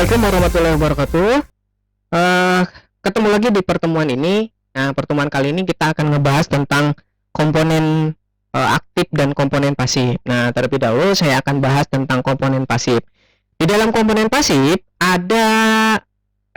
Assalamualaikum warahmatullahi wabarakatuh. Eh, Ketemu lagi di pertemuan ini. Nah, pertemuan kali ini kita akan ngebahas tentang komponen aktif dan komponen pasif. Nah, terlebih dahulu saya akan bahas tentang komponen pasif. Di dalam komponen pasif ada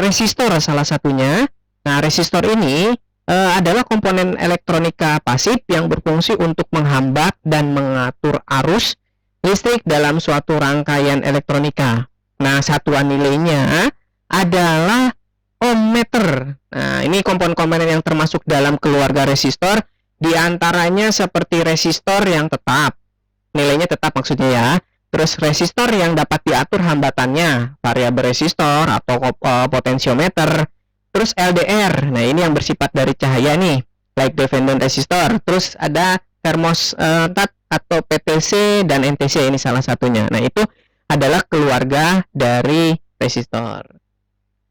resistor salah satunya. Nah, resistor ini adalah komponen elektronika pasif yang berfungsi untuk menghambat dan mengatur arus listrik dalam suatu rangkaian elektronika. Nah, satuan nilainya adalah ohmmeter. Nah, ini komponen-komponen yang termasuk dalam keluarga resistor, di antaranya seperti resistor yang tetap, nilainya tetap maksudnya ya. Terus resistor yang dapat diatur hambatannya, variabel resistor atau potensiometer. Terus LDR, nah ini yang bersifat dari cahaya nih, light dependent resistor. Terus ada thermostat atau PTC dan NTC, ini salah satunya. Nah, itu adalah keluarga dari resistor.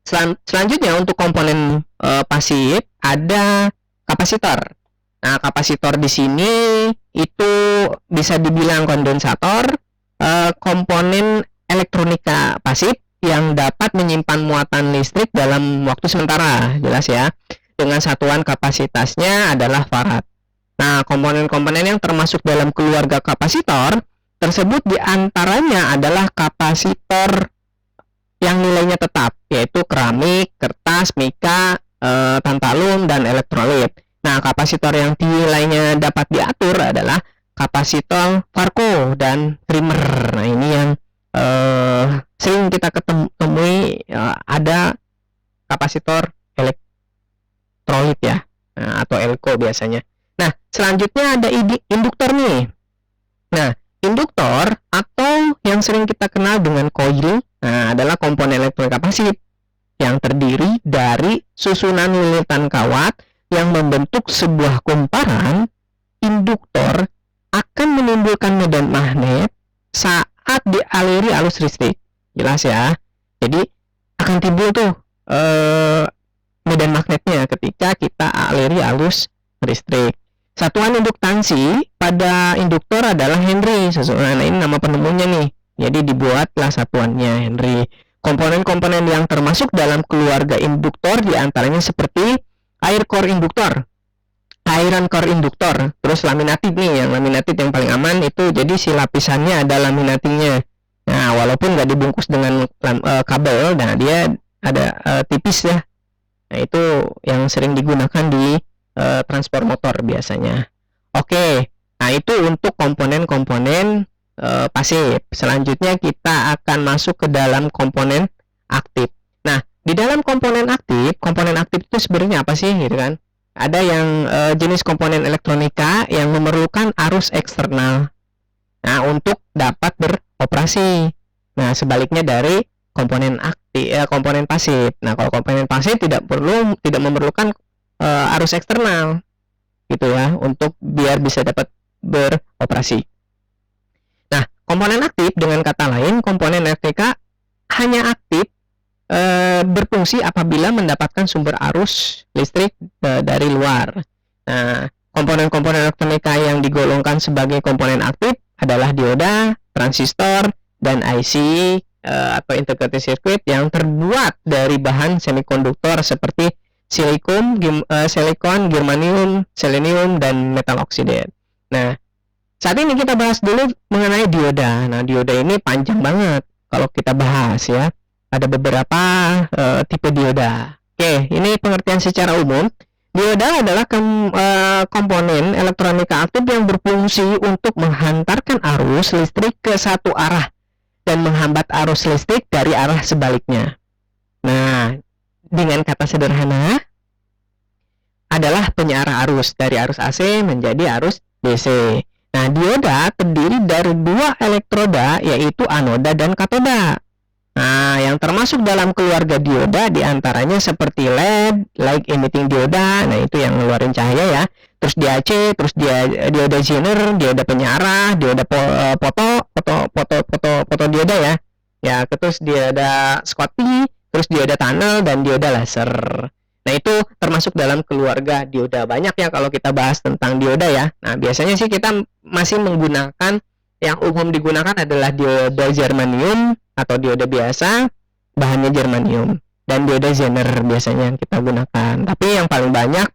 Selanjutnya untuk komponen pasif ada kapasitor. Nah, kapasitor di sini itu bisa dibilang kondensator, komponen elektronika pasif yang dapat menyimpan muatan listrik dalam waktu sementara, jelas ya. Dengan satuan kapasitasnya adalah farad. Nah, komponen-komponen yang termasuk dalam keluarga kapasitor tersebut diantaranya adalah kapasitor yang nilainya tetap, yaitu keramik, kertas, mika, tantalum, dan elektrolit. Nah, kapasitor yang nilainya dapat diatur adalah kapasitor Farco dan trimmer. Nah, ini yang sering kita temui, ada kapasitor elektrolit ya, atau elko biasanya. Nah, selanjutnya ada induktor nih. Nah, induktor atau yang sering kita kenal dengan koil, nah, adalah komponen elektronika pasif yang terdiri dari susunan lilitan kawat yang membentuk sebuah kumparan. Induktor akan menimbulkan medan magnet saat dialiri arus listrik, jelas ya. Jadi akan timbul tuh medan magnetnya ketika kita aliri arus listrik. Satuan induktansi pada induktor adalah Henry. Nah, ini nama penemunya nih. Jadi dibuatlah satuannya Henry. Komponen-komponen yang termasuk dalam keluarga induktor diantaranya seperti air core induktor, iron core induktor, terus laminated nih. Yang laminated yang paling aman itu, jadi si lapisannya ada laminatingnya. Nah, walaupun nggak dibungkus dengan kabel, nah dia ada tipis ya. Nah, itu yang sering digunakan di transport motor biasanya. Oke, nah itu untuk komponen-komponen pasif. Selanjutnya kita akan masuk ke dalam komponen aktif. Nah, di dalam komponen aktif itu sebenarnya apa sih, gitu kan? Ada yang jenis komponen elektronika yang memerlukan arus eksternal, nah, untuk dapat beroperasi. Nah, sebaliknya dari komponen aktif, komponen pasif. Nah, kalau komponen pasif tidak memerlukan arus eksternal, gitu ya, untuk biar bisa dapat beroperasi. Nah, komponen aktif dengan kata lain, komponen elektrika hanya aktif berfungsi apabila mendapatkan sumber arus listrik dari luar. Nah, komponen-komponen elektronika yang digolongkan sebagai komponen aktif adalah dioda, transistor, dan IC atau integrated circuit yang terbuat dari bahan semikonduktor seperti silikon, germanium, selenium, dan metal oksida. Nah, saat ini kita bahas dulu mengenai dioda. Nah, dioda ini panjang banget kalau kita bahas ya. Ada beberapa tipe dioda. Oke, ini pengertian secara umum. Dioda adalah komponen elektronika aktif yang berfungsi untuk menghantarkan arus listrik ke satu arah dan menghambat arus listrik dari arah sebaliknya. Nah, dengan kata sederhana adalah penyarah arus dari arus AC menjadi arus DC. Nah, dioda terdiri dari dua elektroda, yaitu anoda dan katoda. Nah, yang termasuk dalam keluarga dioda diantaranya seperti LED, light emitting dioda, nah itu yang ngeluarin cahaya ya. Terus DAC, terus dioda Zener, dioda penyarah, dioda foto dioda ya. Ya, terus dioda Schottky, terus dioda tunnel, dan dioda laser. Nah, itu termasuk dalam keluarga dioda. Banyak ya kalau kita bahas tentang dioda ya. Nah, biasanya sih kita masih menggunakan, yang umum digunakan adalah dioda germanium atau dioda biasa, bahannya germanium, dan dioda Zener biasanya yang kita gunakan. Tapi yang paling banyak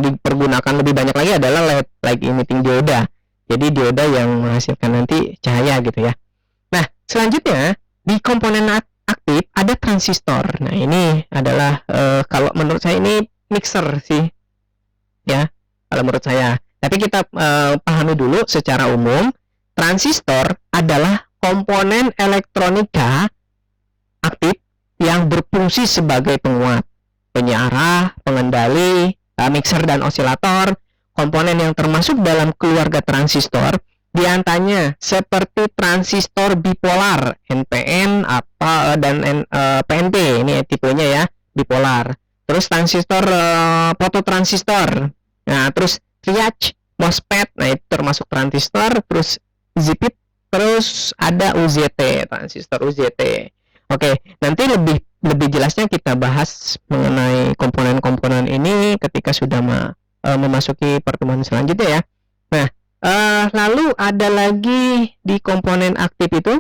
dipergunakan lebih banyak lagi adalah light emitting dioda. Jadi dioda yang menghasilkan nanti cahaya gitu ya. Nah, selanjutnya di komponen aktif ada transistor. Nah, ini adalah kalau menurut saya ini mixer sih, ya, kalau menurut saya. Tapi kita pahami dulu secara umum, transistor adalah komponen elektronika aktif yang berfungsi sebagai penguat, penyiarah, pengendali, mixer dan osilator. Komponen yang termasuk dalam keluarga transistor diantaranya seperti transistor bipolar NPN atau dan PNP, ini tipenya ya, bipolar. Terus transistor fototransistor. Nah, terus triage, MOSFET, nah itu termasuk transistor. Terus ZIPIT, terus ada UZT, transistor UZT. Oke, nanti lebih jelasnya kita bahas mengenai komponen-komponen ini ketika sudah memasuki pertemuan selanjutnya ya. Nah, lalu ada lagi di komponen aktif itu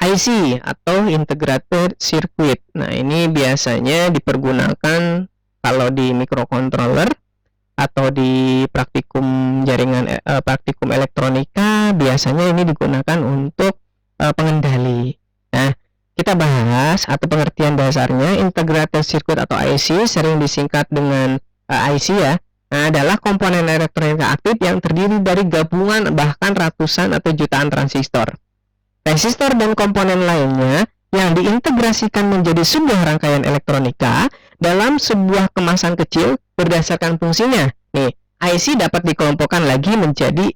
IC atau integrated circuit. Nah, ini biasanya dipergunakan kalau di microcontroller atau di praktikum jaringan praktikum elektronika, biasanya ini digunakan untuk pengendali. Nah, kita bahas atau pengertian dasarnya. Integrated circuit atau IC, sering disingkat dengan IC ya, adalah komponen elektronika aktif yang terdiri dari gabungan bahkan ratusan atau jutaan transistor, resistor dan komponen lainnya yang diintegrasikan menjadi sebuah rangkaian elektronika dalam sebuah kemasan kecil berdasarkan fungsinya. Nih, IC dapat dikelompokkan lagi menjadi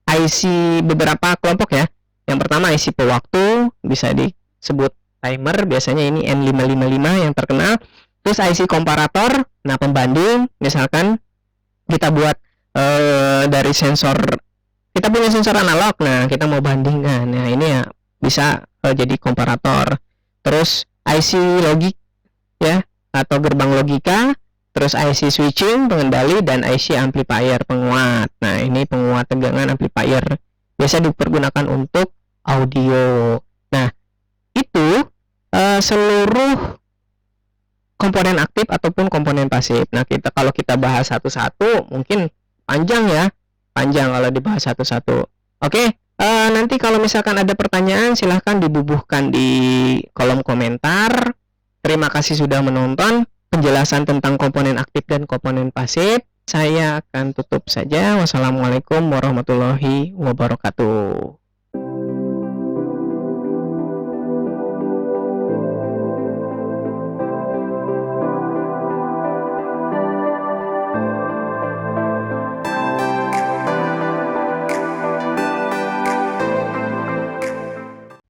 IC beberapa kelompok ya. Yang pertama IC pewaktu, bisa disebut timer, biasanya ini N555 yang terkenal. Terus IC komparator, nah pembanding, misalkan kita buat dari sensor, kita punya sensor analog, nah kita mau bandingkan, nah ini ya bisa jadi komparator. Terus IC logik ya, atau gerbang logika. Terus IC switching, pengendali, dan IC amplifier, penguat. Nah, ini penguat tegangan amplifier. Biasa dipergunakan untuk audio. Nah, itu seluruh komponen aktif ataupun komponen pasif. Nah, kalau kita bahas satu-satu mungkin panjang ya. Panjang kalau dibahas satu-satu. Oke, nanti kalau misalkan ada pertanyaan silahkan dibubuhkan di kolom komentar. Terima kasih sudah menonton penjelasan tentang komponen aktif dan komponen pasif. Saya akan tutup saja. Wassalamualaikum warahmatullahi wabarakatuh.